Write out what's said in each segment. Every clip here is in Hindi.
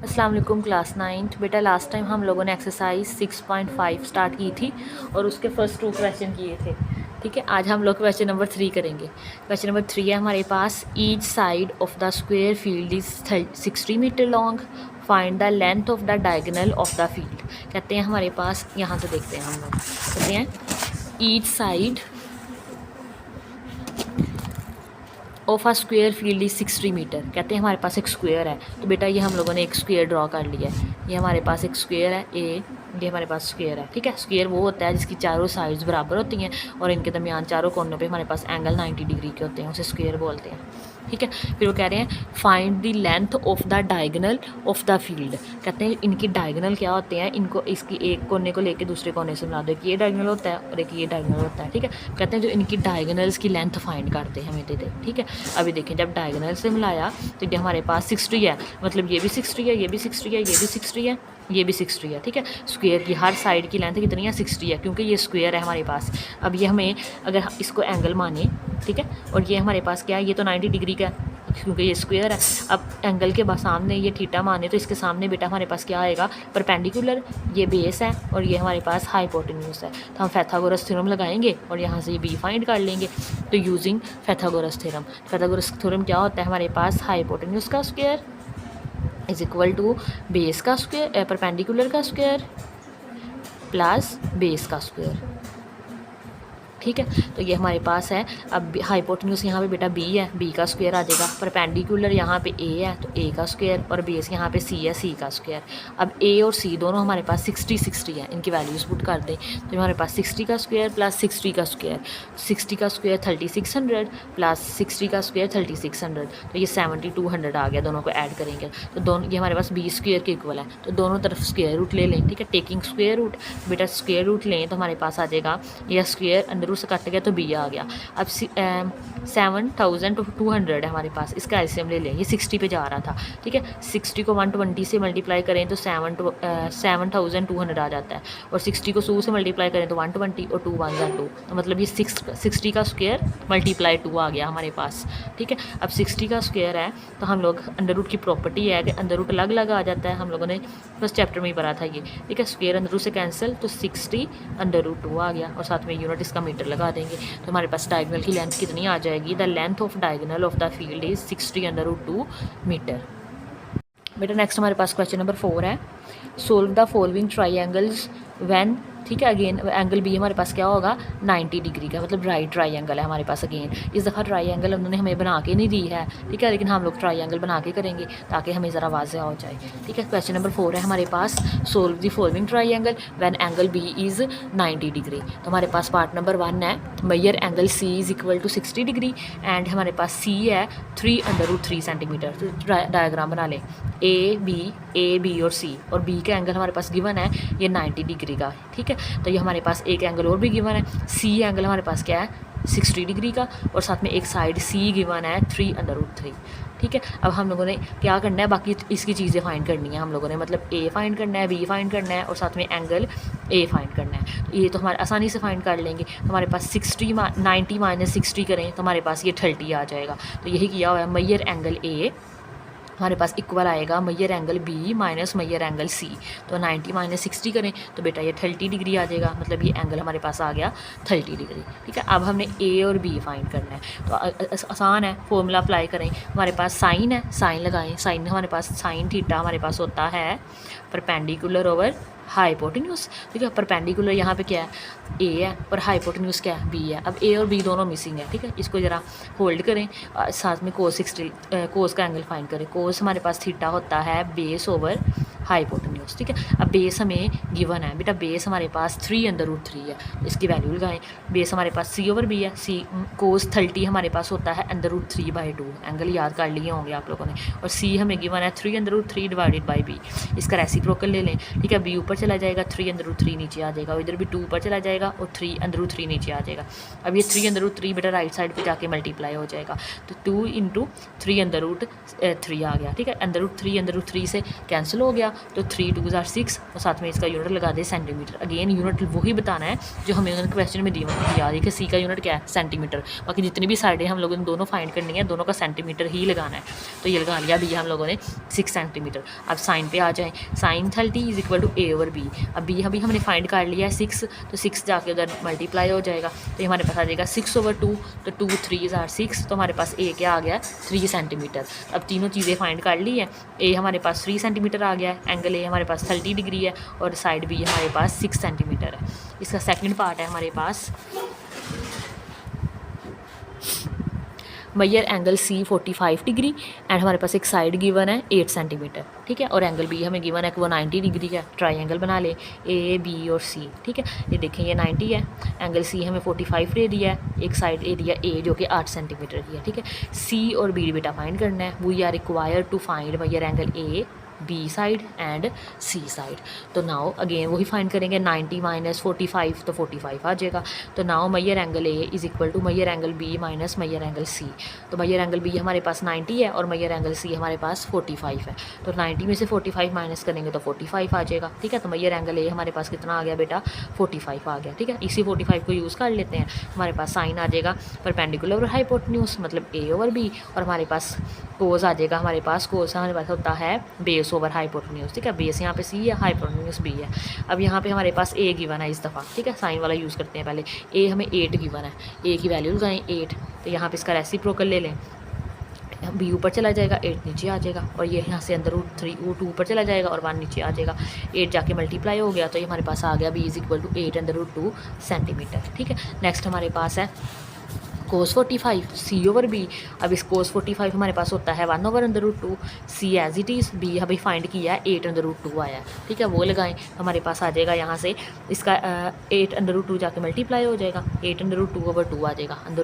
अस्सलाम वालेकुम क्लास 9th। बेटा लास्ट टाइम हम लोगों ने एक्सरसाइज 6.5 स्टार्ट की थी और उसके फर्स्ट 2 क्वेश्चन किए थे। ठीक है, आज हम लोग क्वेश्चन नंबर 3 करेंगे। क्वेश्चन नंबर 3 है हमारे पास, each side of the square field is 60 metre long, find the length of the diagonal of the field. कहते हैं हमारे पास, यहाँ से देखते हैं हम लोग, कहते हैं each side of a square field is 60 metre. कहते हैं हमारे पास एक स्क्वायर है, तो बेटा ये हम लोगों ने एक स्क्वायर ड्रॉ कर लिया है। ये हमारे पास एक स्क्वायर है ये हमारे पास स्क्वायर है। ठीक है, स्क्वायर वो होता है जिसकी चारों साइड्स बराबर होती हैं और इनके दरमियान चारों कोनों पे हमारे पास एंगल 90 डिग्री के होते हैं, उसे स्क्वायर बोलते हैं। ठीक है, फिर वो कह रहे हैं find the length of the diagonal of the field. कहते हैं इनकी डायगोनल क्या होते हैं, इनको इसकी एक कोने को लेके दूसरे कोने से मिला दो, एक ये डायगोनल होता है और एक ये डायगोनल होता है। ठीक है, कहते हैं जो इनकी डायगोनल्स की लेंथ फाइंड करते हैं हमें देते। ठीक है, अभी देखें जब डायगोनल से मिलाया तो ये हमारे पास 60 है, मतलब ये भी 60 है, ये भी 60 है, ये भी 60 है, ये भी 60 है। ठीक है, स्क्वायर की हर साइड की लेंथ कितनी है, 60 है, क्योंकि ये स्क्वायर है हमारे पास। अब ये हमें अगर इसको एंगल माने, ठीक है, और ये हमारे पास क्या है, ये तो 90 डिग्री का है क्योंकि ये स्क्वायर है। अब एंगल के सामने ये थीटा माने तो इसके सामने बेटा हमारे पास क्या आएगा, परपेंडिकुलर। ये बेस है और ये हमारे पास हाइपोटेन्यूज है, तो हम पैथागोरस थ्योरम लगाएंगे और यहाँ से ये बी फाइंड कर लेंगे। तो using Pythagoras theorem, Pythagoras theorem क्या होता है हमारे पास, हाइपोटेन्यूज का square is equal to base का स्क्वायर, परपेंडिकुलर का स्क्वायर प्लस बेस का स्क्वायर। ठीक है, तो ये हमारे पास है। अब हाइपोटेन्यूज यहाँ पे बेटा बी है, बी का स्क्वायर आ जाएगा। परपेंडिकुलर यहाँ पे ए है तो ए का स्क्वायर, और बेस यहाँ पे सी है, सी का स्क्वायर। अब ए और सी दोनों हमारे पास 60 है, इनकी वैल्यूज पुट कर दें तो हमारे पास 60 का स्क्वायर प्लस 60 का स्क्वायर, 60 का स्क्वायर 3600 प्लस 60 का स्क्वायर 3600, तो ये 7200 आ गया। दोनों को ऐड करेंगे तो दोनों ये हमारे पास बी स्क्वायर के इक्वल है, तो दोनों तरफ स्क्वायर रूट ले लें। ठीक है, टेकिंग स्क्वायर रूट, बेटा स्क्वायर रूट लें तो हमारे पास आ जाएगा यह स्क्वायर अंदर से कट गया तो बी आ गया। अब 7200 है हमारे पास, इसका एलसीएम ले लें, ये 60 पे जा रहा था। ठीक है, 60 को 120 से मल्टीप्लाई करें तो 7200 आ जाता है, और 60 को 100 से मल्टीप्लाई करें तो 120 और 2 1 2, तो मतलब ये 60 का स्क्वायर मल्टीप्लाई 2 आ गया हमारे पास। ठीक है, अब 60 का स्क्वायर है तो हम लोग अंडर रूट की प्रॉपर्टी है कि अंडर रूट अलग अलग आ जाता है, हम लोगों ने फर्स्ट चैप्टर में ही पढ़ा था ये। ठीक है, स्क्वायर अंडर रूट से कैंसिल तो 60 अंडर रूट 2 आ गया, और साथ में यूनिट इसका मीटर लगा देंगे तो हमारे पास डायगोनल की लेंथ कितनी आ जाएगी, the length of diagonal of the field is 60 under root 2 metre. बेटा नेक्स्ट हमारे पास क्वेश्चन नंबर 4 है, solve the following triangles when. ठीक है, अगेन एंगल बी हमारे पास क्या होगा, 90 डिग्री का, मतलब राइट ट्राइंगल है हमारे पास। अगेन इस दफ़ा ट्राइंगल उन्होंने हमें बना के नहीं दी है, ठीक है, लेकिन हम लोग ट्राइंगल बना के करेंगे ताकि हमें ज़रा वाज़ेह हो जाए। ठीक है, क्वेश्चन नंबर 4 है हमारे पास, solve the following triangle when angle B is 90 degree. तो हमारे पास पार्ट नंबर 1 है, measure angle C is equal to 60 degree, and हमारे पास सी है 3 अंडर रूट 3 सेंटीमीटर। तो डायग्राम बना लें, ए बी और सी, और बी का एंगल हमारे पास गिवन है ये 90 डिग्री का। ठीक है, तो ये हमारे पास एक एंगल और भी गिवन है, सी एंगल हमारे पास क्या है 60 डिग्री का, और साथ में एक साइड सी गिवन है 3 अंडर रूट 3। ठीक है, अब हम लोगों ने क्या करना है, बाकी इसकी चीज़ें फाइंड करनी है हम लोगों ने, मतलब ए फाइंड करना है, बी फाइंड करना है, और साथ में एंगल ए फाइंड करना है। तो ये तो हमारे आसानी से फाइंड कर लेंगे। हमारे पास 90 माइनस 60 करें तो हमारे पास ये 30 आ जाएगा। तो यही किया हुआ है, मेजर एंगल ए हमारे पास इक्वल आएगा measure angle B minus measure angle C. तो 90 माइनस 60 करें तो बेटा ये 30 डिग्री आ जाएगा, मतलब ये एंगल हमारे पास आ गया 30 डिग्री। ठीक है, अब हमने ए और बी फाइंड करना है, तो आसान है, फॉर्मूला अप्लाई करें। हमारे पास साइन है, साइन लगाएं, साइन हमारे पास साइन थीटा हमारे पास होता है परपेंडिकुलर ओवर हाइपोटेन्यूज। ठीक है, परपेंडिकुलर यहाँ पे क्या है, ए है, और हाइपोटेन्यूज क्या है, बी है। अब ए और बी दोनों मिसिंग है। ठीक है, इसको ज़रा होल्ड करें, साथ में कोस 60 कोस का एंगल फाइंड करें। कोस हमारे पास थीटा होता है बेस ओवर हाइपोटेन्यूज। ठीक है, अब बेस हमें गिवन है, बेटा बेस हमारे पास 3 अंडर रूट 3 है, इसकी वैल्यू लगाएं। बेस हमारे पास सी ओवर बी है, सी कोस 30 हमारे पास होता है अंडर रूट 3/2, एंगल याद कर लिए होंगे आप लोगों ने, और सी हमें गिवन है 3 under root 3 divided by B. इसका रेसिप्रोकल ले लें। ठीक है, बी ऊपर चला जाएगा, 3 अंडर रूट 3 नीचे आ जाएगा, और इधर भी 2 ऊपर चला जाएगा और 3 अंडर रूट 3 नीचे आ जाएगा। अब ये 3 अंडर रूट 3 बेटा राइट साइड पे जाके मल्टीप्लाई हो जाएगा, तो 2 × 3 अंडर रूट 3 आ गया। ठीक है, अंडर रूट 3 से कैंसिल हो गया, तो 3 2 ज़ार 6 और साथ में इसका यूनिट लगा दे सेंटीमीटर। अगेन यूनिट वही बताना है जो हमें उन्होंने क्वेश्चन में दिया है कि सी का यूनिट क्या है सेंटीमीटर। बाकी जितनी भी साइडें हम लोगों ने दोनों फाइंड करनी है, दोनों का सेंटीमीटर ही लगाना है। तो ये लगा लिया बी हम लोगों ने 6 सेंटीमीटर। अब साइन पे आ जाएँ, sine 30 is equal to A over B. अब बी अभी हमने फाइंड कर लिया है 6, तो 6 जाके उधर मल्टीप्लाई हो जाएगा, तो हमारे पास आ जाएगा 6/2, तो 2 3 ज़ार 6, तो हमारे पास ए क्या आ गया 3 सेंटीमीटर। अब तीनों चीज़ें फाइंड कर ली है, ए हमारे पास 3 सेंटीमीटर आ गया है, एंगल ए हमारे पास 30 डिग्री है और साइड बी हमारे पास 6 सेंटीमीटर है। इसका सेकंड पार्ट है हमारे पास measure angle C 45 degree and हमारे पास एक साइड गिवन है 8 सेंटीमीटर, ठीक है, और एंगल बी हमें गिवन है कि वो 90 डिग्री का ट्रायंगल बना ले ए बी और सी, ठीक है। ये देखें ये 90 है, एंगल सी हमें 45 दे दिया है, एक साइड एरिया ए जो कि 8 सेंटीमीटर की है, ठीक है। सी और बी बेटा फाइंड करना है, we are required to find measure angle A B side and C side. तो नाउ अगेन वही फाइंड करेंगे, 90 माइनस 45 तो 45 आ जाएगा। तो now measure angle A is equal to measure angle B minus measure angle C. तो मेजर एंगल बी हमारे पास 90 है और मेजर एंगल सी हमारे पास 45 है, तो 90 में से 45 माइनस करेंगे तो 45 आ जाएगा, ठीक है। तो मेजर एंगल ए हमारे पास कितना आ गया बेटा 45 आ गया, ठीक है। इसी 45 को यूज़ कर लेते हैं, हमारे पास साइन आ जाएगा परपेंडिकुलर और हाइपोटेन्यूज मतलब ए ओवर बी, और हमारे पास कोस आ जाएगा, हमारे पास कोस हमारे पास होता है बेस ओवर हाइपोटेन्यूज, ठीक है। बेस यहाँ पे सी है, हाइपोटेन्यूज बी है। अब यहाँ पे हमारे पास ए गिवन है इस दफ़ा, ठीक है, साइन वाला यूज़ करते हैं पहले। ए हमें 8 गिवन है, ए की वैल्यू लगाएं 8, तो यहाँ पे इसका रेसिप्रोकल ले लें, बी ऊपर चला जाएगा 8 नीचे आ जाएगा, और ये यहाँ से अंदर रूट 3 रूट 2 ऊपर चला जाएगा और 1 नीचे आ जाएगा, 8 जाके मल्टीप्लाई हो गया, तो ये हमारे पास आ गया बी इज इक्वल टू 8 अंदर रूट 2 सेंटीमीटर, ठीक है। नेक्स्ट हमारे पास है कोस 45 सी ओवर बी। अब इस कोस 45 हमारे पास होता है 1 over under root 2, C as it is, B अभी फाइंड किया है 8 अंदर रूट 2 आया है, ठीक है, वो लगाएं, हमारे पास आ जाएगा यहाँ से इसका 8 अंदर रूट 2 जाके मल्टीप्लाई हो जाएगा, 8 अंदर रूट 2 ओवर 2 आ जाएगा, अंदर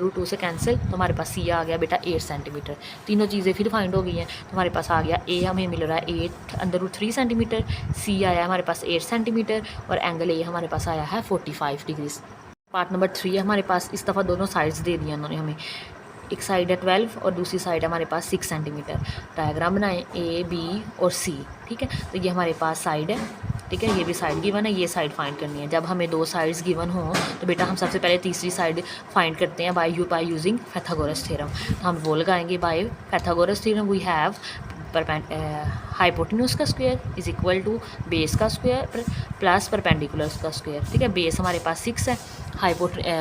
रूट 2 से कैंसिल, तो हमारे पास सी आ गया बेटा 8 सेंटीमीटर। तीनों चीज़ें फिर फाइंड हो गई हैं, तो हमारे पास आ गया ए हमें मिल रहा है 8 अंदर रूट 3 सेंटीमीटर, सी आया हमारे पास 8 सेंटीमीटर और एंगल ए हमारे पास आया है 45 डिग्रीज। पार्ट नंबर 3 है हमारे पास, इस दफ़ा दोनों साइड्स दे दिए उन्होंने हमें, एक साइड है 12 और दूसरी साइड हमारे पास 6 सेंटीमीटर। डायग्राम बनाएं ए बी और सी, ठीक है। तो ये हमारे पास साइड है, ठीक है, ये भी साइड गिवन है, ये साइड फाइंड करनी है। जब हमें 2 साइड्स गिवन हो तो बेटा हम सबसे पहले तीसरी साइड फाइंड करते हैं बाय यूजिंग पैथागोरस थ्योरम। तो हम बोल लगाएंगे by Pythagoras theorem we have hypotenuse का square is equal to base का स्क्वायर प्लस परपेंडिकुलर का स्क्वायर, ठीक है। बेस हमारे पास 6 है,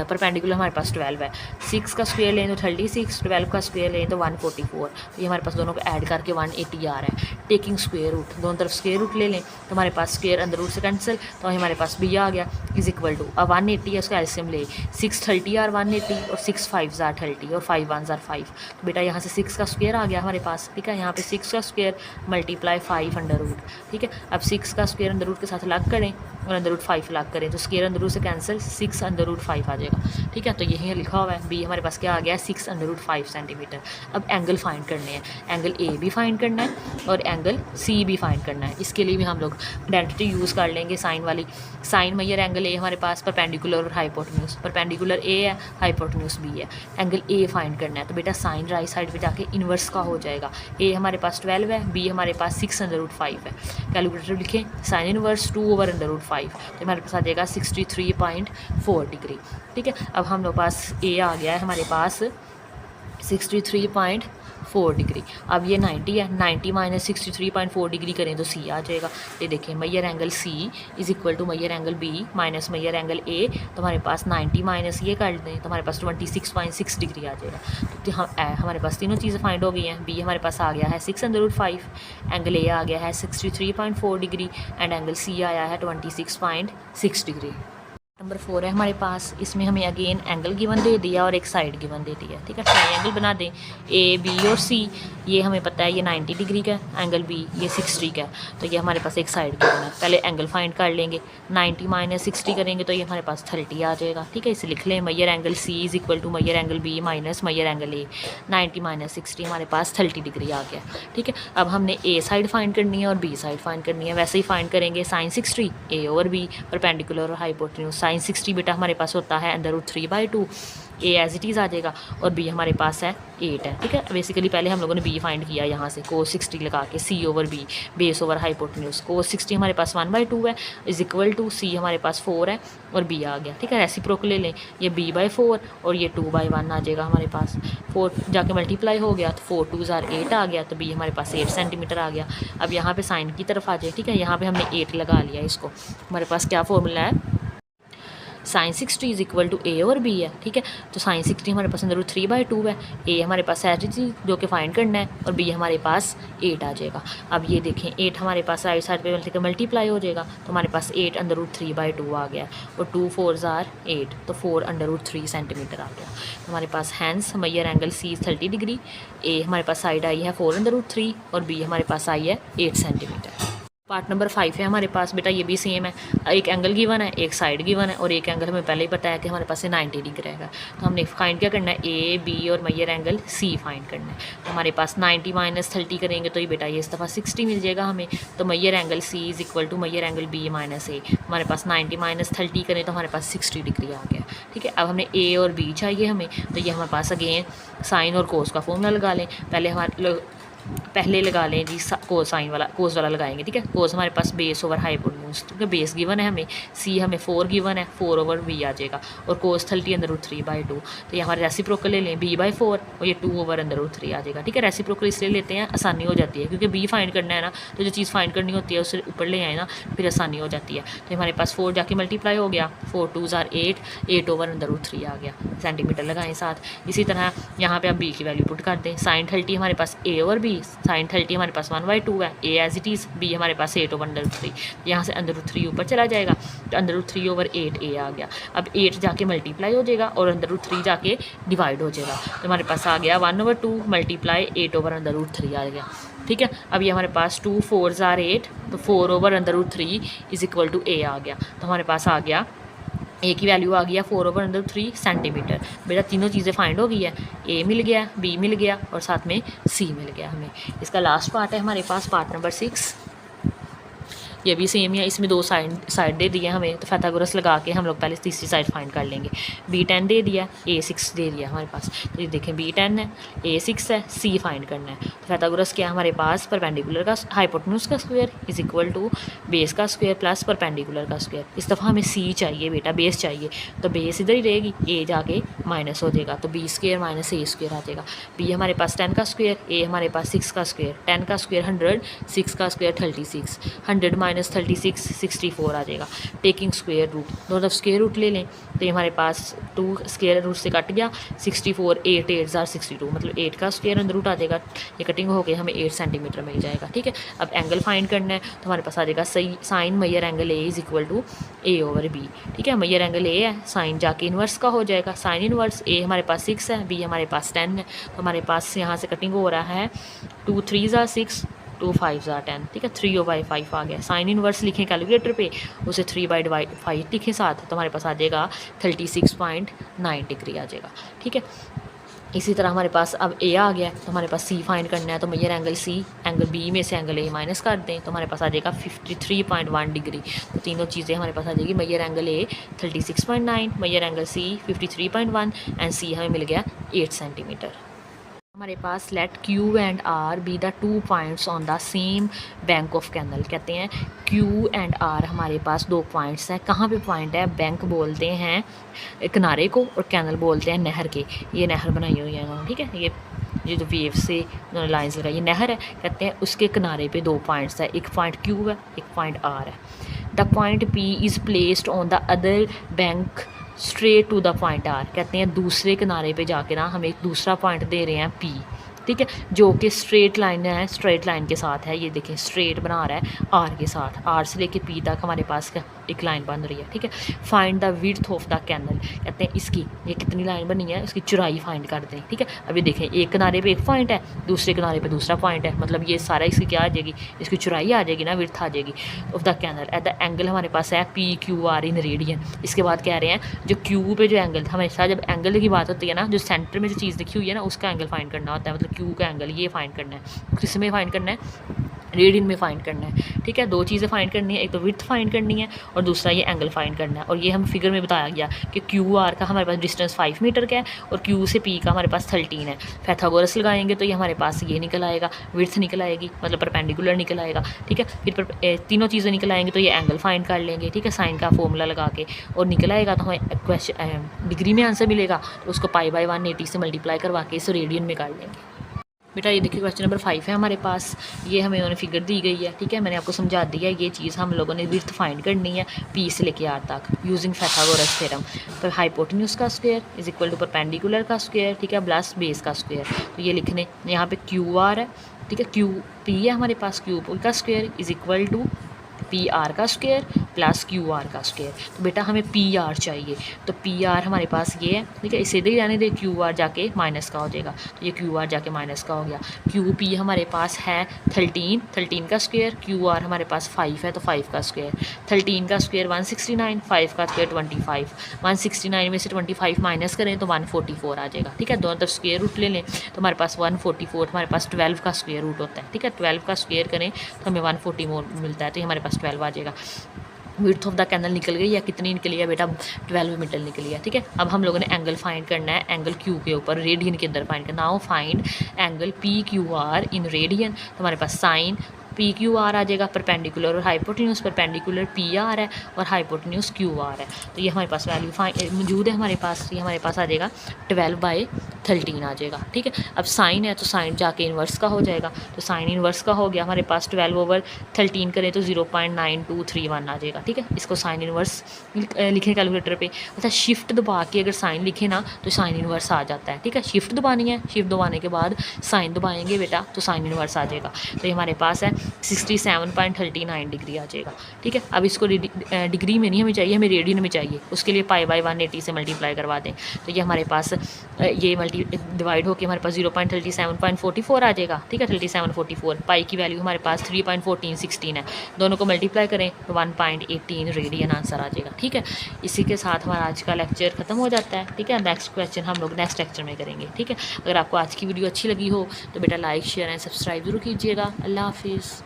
परपेंडिकुलर हमारे पास 12 है, 6 का स्क्वायर लें तो 36, 12 का स्क्वायर लें तो 144, तो ये हमारे पास दोनों को ऐड करके 180 आ रहा है। टेकिंग स्क्वायर रूट, दोनों तरफ स्क्वायर रूट ले लें तो हमारे पास स्क्वायर अंदर रूट से कैंसिल, तो हमारे पास बी आ गया इज इक्वल टू, अब 180 है उसका एलसीएम ले, 6 30 आर 180 और 6 5 ज़ार 30 और 5 1 ज़ार 5, तो बेटा यहाँ से 6 का स्क्वायर आ गया हमारे पास, ठीक है। यहाँ पे 6 का स्क्वायर मल्टीप्लाई 5 अंडर रूट, ठीक है। अब 6 का स्क्वायर अंदर रूट के साथ अलग करें और अंदर रूट 5 अलग करें, तो स्क्वायर अंदर रूट से कैंसिल, 6 अंदर रूट 5 आ जाएगा, ठीक है। तो यही लिखा हुआ है बी हमारे पास क्या आ गया 6 अंडर रूट 5 सेंटीमीटर। अब एंगल फाइंड करने हैं, एंगल ए भी फाइंड करना है और एंगल सी भी फाइंड करना है। इसके लिए भी हम लोग आइडेंटिटी यूज़ कर लेंगे साइन वाली। साइन मेजर एंगल ए हमारे पास परपेंडिकुलर और हाइपोटेन्यूज, परपेंडिकुलर ए है, हाइपोटेन्यूज बी है, एंगल ए फाइंड करना है, तो बेटा साइन राइट साइड पे जाके इन्वर्स का हो जाएगा। ए हमारे पास 12 है, बी हमारे पास 6 अंडर रूट 5 है, कैलकुलेटर लिखें sine inverse 2 over under root 5, तो हमारे पास आ जाएगा 63.4 डिग्री, ठीक है। अब हम लोग पास ए आ गया है हमारे पास 63.4 डिग्री। अब ये 90 है, 90 माइनस 63.4 डिग्री करें तो सी आ जाएगा। ये देखें measure angle C is equal to measure angle B minus measure angle A, तो हमारे पास 90 माइनस ये कर दें तो हमारे पास 26.6 डिग्री आ जाएगा। तो हमारे पास तीनों चीज़ें फाइंड हो गई हैं। बी हमारे पास आ गया है 6 अंडर रूट 5, एंगल ए आ गया है 63.4 डिग्री एंड एंगल सी आया है 26.6 डिग्री। नंबर 4 है हमारे पास, इसमें हमें अगेन एंगल गिवन दे दिया और एक साइड गिवन दे दिया, ठीक है। ट्रायंगल बना दें ए बी और सी, ये हमें पता है ये 90 डिग्री का है, एंगल बी ये 60 का है, तो ये हमारे पास एक साइड गिवन है। पहले एंगल फाइंड कर लेंगे, 90 माइनस 60 करेंगे तो ये हमारे पास 30 आ जाएगा, ठीक है। इसे लिख लें measure angle C is equal to measure angle B minus measure angle A, 90 minus 60 हमारे पास 30 डिग्री आ गया, ठीक है। अब हमने ए साइड फाइंड करनी है और बी साइड फाइंड करनी है, वैसे ही फाइंड करेंगे sine 60 A over B perpendicular और हाइपोटेन्यूज। साइन 60 बेटा हमारे पास होता है under root 3/2 A as it is आ जाएगा और बी हमारे पास है 8 है, ठीक है। बेसिकली पहले हम लोगों ने बी फाइंड किया यहाँ से cos 60 लगा के, C over B base over hypotenuse. cos 60 हमारे पास 1/2 है इज इक्वल टू सी हमारे पास 4 है और बी आ गया, ठीक है। रेसिप्रोकल ले लें, ये b/4 और ये 2/1 आ जाएगा हमारे पास। 4 जाके मल्टीप्लाई हो गया तो 4 2 8 आ गया, तो बी हमारे पास 8 सेंटीमीटर आ गया। अब यहाँ पे साइन की तरफ आ जाए, ठीक है। यहाँ पे हमने 8 लगा लिया इसको। हमारे पास क्या फॉर्मूला है, साइन 60 इज इक्वल टू ए और बी है, ठीक है। तो साइन 60 हमारे पास अंदर 3/2 है, ए हमारे पास एच जो कि फाइंड करना है और बी हमारे पास 8 आ जाएगा। अब ये देखें 8 हमारे पास राइट साइड पे मल्टीप्लाई हो जाएगा, तो हमारे पास 8 अंदर 3/2 आ गया और 2 4 8, तो 4 अंडर 3 सेंटीमीटर आ गया। तो हमारे पास हैंस मैयर एंगल सी 30 डिग्री, ए हमारे पास साइड आई है 4 अंडर 3 और बी हमारे पास आई है 8 सेंटीमीटर। पार्ट नंबर 5 है हमारे पास, बेटा ये भी सेम है, एक एंगल गिवन है, एक साइड गिवन है और एक एंगल हमें पहले ही पता है कि हमारे पास 90 डिग्री रहेगा। तो हमने फाइंड क्या करना है, ए बी और मैयर एंगल सी फाइंड करना है। तो हमारे पास 90 - 30 करेंगे तो ये बेटा ये इस दफ़ा 60 मिल जाएगा हमें। तो measure angle C is equal to measure angle B minus A. हमारे पास 90 - 30 करें तो हमारे पास 60 डिग्री आ गया, ठीक है। अब हमने ए और बी चाहिए हमें, तो ये हमारे पास अगेन साइन और कोस का फॉर्मूला लगा लें। पहले लगा लें जी कोस वाला लगाएंगे, ठीक है। कोस हमारे पास बेस ओवर हाइपोटेन्यूज, ठीक है। बेस गिवन है हमें, सी हमें 4 गिवन है, 4 ओवर बी आ जाएगा और कोस 30 अंदर 3/2। तो ये हमारे रेसिप्रोकल ले लें b/4 और ये 2 ओवर अंदर 3 आ जाएगा, ठीक है। रेसिप्रोकल इसलिए लेते हैं आसानी हो जाती है, क्योंकि बी फाइंड करना है ना, तो जो चीज़ फाइंड करनी होती है उससे ऊपर ले आए ना, फिर आसानी हो जाती है। तो हमारे पास 4 जाके मल्टीप्लाई हो गया, 4 2 8, 8 ओवर अंदर 3 आ गया, सेंटीमीटर लगाएं साथ। इसी तरह यहाँ पे आप बी की वैल्यू पुट कर दें। साइन 30 हमारे पास ए और बी, साइन 30 हमारे पास 1/2 है, ए एज इट इज़, बी हमारे पास 8 ओवर अंडर 3। यहाँ से अंदर 3 ऊपर चला जाएगा तो अंदर 3 ओवर 8 ए आ गया। अब 8 जाके मल्टीप्लाई हो जाएगा और अंदर 3 जाके डिवाइड हो जाएगा, तो हमारे पास आ गया 1/2 मल्टीप्लाई 8 ओवर अंदर 3 आ गया, ठीक है। अब ये हमारे पास 2 4 8, तो 4 ओवर अंदर 3 इज इक्वल टू ए आ गया। तो हमारे पास आ गया ए की वैल्यू आ गया 4 ओवर अंडर 3 सेंटीमीटर। बेटा तीनों चीज़ें फाइंड हो गई है, ए मिल गया, बी मिल गया और साथ में सी मिल गया हमें। इसका लास्ट पार्ट है हमारे पास पार्ट नंबर 6, ये भी सेम है। इसमें 2 साइड दे दिया हमें, तो पैथागोरस लगा के हम लोग पहले तीसरी साइड फाइंड कर लेंगे। b10 दे दिया, a6 दे दिया हमारे पास, तो ये देखें b10 है, a6 है, c फाइंड करना है। तो पैथागोरस क्या हमारे पास, परपेंडिकुलर का हाइपोटेन्यूज का square is equal to base का स्क्वायर प्लस परपेंडिकुलर का स्क्वायर। इस दफ़ा हमें c चाहिए बेटा, बेस चाहिए, तो बेस इधर ही रहेगी, a जाके माइनस हो जाएगा, तो b square minus a square आ जाएगा। b हमारे पास 10 का स्क्वायर, a हमारे पास 6 का स्क्वायर, 10 का स्क्वायर 100, 6 का स्क्वायर 36, 100 - 36 64 आ जाएगा। टेकिंग स्क्वायर रूट, दोनों तरफ स्क्वायर रूट ले लें, तो ये हमारे पास 2 स्क्वायर रूट से कट गया, 64 8 8 62, मतलब 8 का स्क्वायर अंदर रूट आ जाएगा, ये कटिंग हो गई, हमें 8 सेंटीमीटर मिल जाएगा, ठीक है। अब एंगल फाइंड करना है, तो हमारे पास आ जाएगा सही sine measure angle A is equal to A over B, ठीक है। मैयर एंगल ए है, साइन जाके इन्वर्स का हो जाएगा, साइन इन्वर्स ए हमारे पास 6 है, बी हमारे पास 10 है, तो हमारे पास यहाँ से कटिंग हो रहा है 2 3 6, 2 5 10, ठीक है। 3/5 आ गया। साइन इनवर्स लिखें कैलकुलेटर पे, उसे 3/5 लिखें साथ, तो हमारे पास आ जाएगा 36.9 डिग्री आ जाएगा, ठीक है। इसी तरह हमारे पास अब ए आ गया, तो हमारे पास सी फाइंड करना है, तो मैयर एंगल सी, एंगल बी में से एंगल ए माइनस कर दें, तो हमारे पास आ जाएगा 53.1 डिग्री। तो तीनों चीज़ें हमारे पास आ जाएगी, measure angle A 36.9, measure angle C 53.1 and C हमें मिल गया 8 सेंटीमीटर। हमारे पास let Q and R be the 2 points on the same bank of canal. कहते हैं क्यू एंड आर हमारे पास 2 पॉइंट्स हैं। कहाँ पे पॉइंट है, बैंक बोलते हैं किनारे को और कैनल बोलते हैं नहर के। ये नहर बनाई हुई है इन्होंने, ठीक है। ये जो वेव से उन्होंने लाइन्स लगाई, ये नहर है, कहते हैं उसके किनारे पे 2 पॉइंट्स है, एक पॉइंट क्यू है, एक पॉइंट आर है। The point P is placed on the other bank straight to the point R. कहते हैं दूसरे किनारे पे जाके ना हम एक दूसरा पॉइंट दे रहे हैं पी, ठीक है, जो कि स्ट्रेट लाइन है, स्ट्रेट लाइन के साथ है। ये देखें स्ट्रेट बना रहा है आर के साथ, आर से लेके पी तक हमारे पास एक लाइन बन रही है, ठीक है। Find the width of the canal, कहते हैं इसकी ये कितनी लाइन बनी है उसकी चौड़ाई फाइंड कर दें, ठीक है। अभी देखें एक किनारे पे एक पॉइंट है, दूसरे किनारे पे दूसरा पॉइंट है, मतलब ये सारा इसकी क्या आ जाएगी, इसकी चौड़ाई आ जाएगी ना, विड्थ आ जाएगी of the canal at the angle हमारे पास है P Q R in radian. इसके बाद कह रहे हैं जो क्यू पे जो एंगल, हमेशा जब एंगल की बात होती है ना, जो सेंटर में जो चीज़ लिखी हुई है ना उसका एंगल फाइंड करना होता है, मतलब क्यू का एंगल ये फाइंड करना है। किस में फाइंड करना है, रेडियन में फाइंड करना है। ठीक है, दो चीज़ें फाइंड करनी है, एक तो विड्थ फाइंड करनी है और दूसरा ये एंगल फाइंड करना है। और ये हम फिगर में बताया गया कि क्यू आर का हमारे पास डिस्टेंस 5 मीटर का है और क्यू से पी का हमारे पास 13 है। पैथागोरस लगाएंगे तो ये हमारे पास ये निकल आएगा, विड्थ निकल आएगी, मतलब परपेंडिकुलर निकल आएगा। ठीक है, फिर तीनों चीज़ें निकल आएंगी तो ये एंगल फाइंड कर लेंगे। ठीक है, साइन का फॉर्मूला लगा के और निकल आएगा तो हमें क्वेश्चन डिग्री में आंसर मिलेगा, तो उसको पाई बाई 180 से मल्टीप्लाई करवा के इसे रेडियन में कर लेंगे। बेटा ये देखिए क्वेश्चन नंबर 5 है हमारे पास, ये हमें उन्होंने फिगर दी गई है। ठीक है, मैंने आपको समझा दिया ये चीज़ हम लोगों ने विड्थ फाइंड करनी है पी से लेके आर तक यूजिंग पैथागोरस थ्योरम। तो हाइपोटेन्यूज का square is equal to perpendicular का स्क्वायर, ठीक है, प्लस बेस का स्क्वायर। तो ये लिखने यहाँ पे क्यू आर है, ठीक है, क्यू पी है हमारे पास, क्यू का square is equal to P R का स्क्वायर प्लस क्यू आर का स्क्वायर। तो बेटा हमें पी आर चाहिए, तो पी आर हमारे पास ये है। ठीक है, इसे दे जाने दे, क्यू आर जाके माइनस का हो जाएगा, तो ये क्यू आर जाके माइनस का हो गया। क्यू पी हमारे पास है 13 का स्क्वायर, क्यू आर हमारे पास 5 है तो 5 का स्क्वायर। 13 का स्क्वायर 169, 5 का स्क्वायर 25। 169 में से 25 माइनस करें तो 144 आ जाएगा। ठीक है, दोनों तरफ स्क्वायर रूट ले लें तो हमारे पास 144, हमारे पास 12 का स्क्वायर रूट होता है। ठीक है, 12 का स्क्वायर करें तो हमें 140 मिलता है, तो ये हमारे पास 12 आ जाएगा। विड्थ ऑफ द कैनल निकल गई या कितनी निकली है बेटा, 12 मीटर निकली है। ठीक है, अब हम लोगों ने एंगल फाइंड करना है, एंगल क्यू के ऊपर रेडियन के अंदर फाइंड करना। Now find angle P Q R in radian, तो हमारे पास साइन पी क्यू आर आ जाएगा परपेंडिकुलर और हाइपोटेन्यूज, परपेंडिकुलर पी आर है और हाइपोटेन्यूज क्यू आर है। तो ये हमारे पास वैल्यू मौजूद है हमारे पास, ये हमारे पास आ जाएगा 12/13 आ जाएगा। ठीक है, अब साइन है तो साइन जाके इन्वर्स का हो जाएगा, तो साइन इन्वर्स का हो गया हमारे पास 12/13 करें तो 0.9231 आ जाएगा। ठीक है, इसको साइन इन्वर्स लिखें कैलकुलेटर पे। अच्छा, शिफ्ट दबा के अगर साइन लिखे ना तो साइन इन्वर्स आ जाता है। ठीक है, शिफ्ट दबानी है, शिफ्ट दबाने के बाद साइन दबाएंगे बेटा तो साइन इन्वर्स आ जाएगा। तो ये हमारे पास है 67.39 डिग्री आ जाएगा। ठीक है, अब इसको डिग्री में नहीं हमें चाहिए, हमें रेडियन में चाहिए। उसके लिए पाई बाई 180 से मल्टीप्लाई करवा दें तो ये हमारे पास ये डिवाइड होकर हमारे पास 0.3744 आ जाएगा। ठीक है, 3744 पाई की वैल्यू हमारे पास 3.1416 है, दोनों को मल्टीप्लाई करें तो 1.18 रेडियन आंसर आ जाएगा। ठीक है, इसी के साथ हमारा आज का लेक्चर खत्म हो जाता है। ठीक है, नेक्स्ट क्वेश्चन हम लोग नेक्स्ट लेक्चर में करेंगे। ठीक है, अगर आपको आज की वीडियो अच्छी लगी हो तो बेटा लाइक शेयर एंड सब्सक्राइब जरूर कीजिएगा। अल्लाह हाफिज़।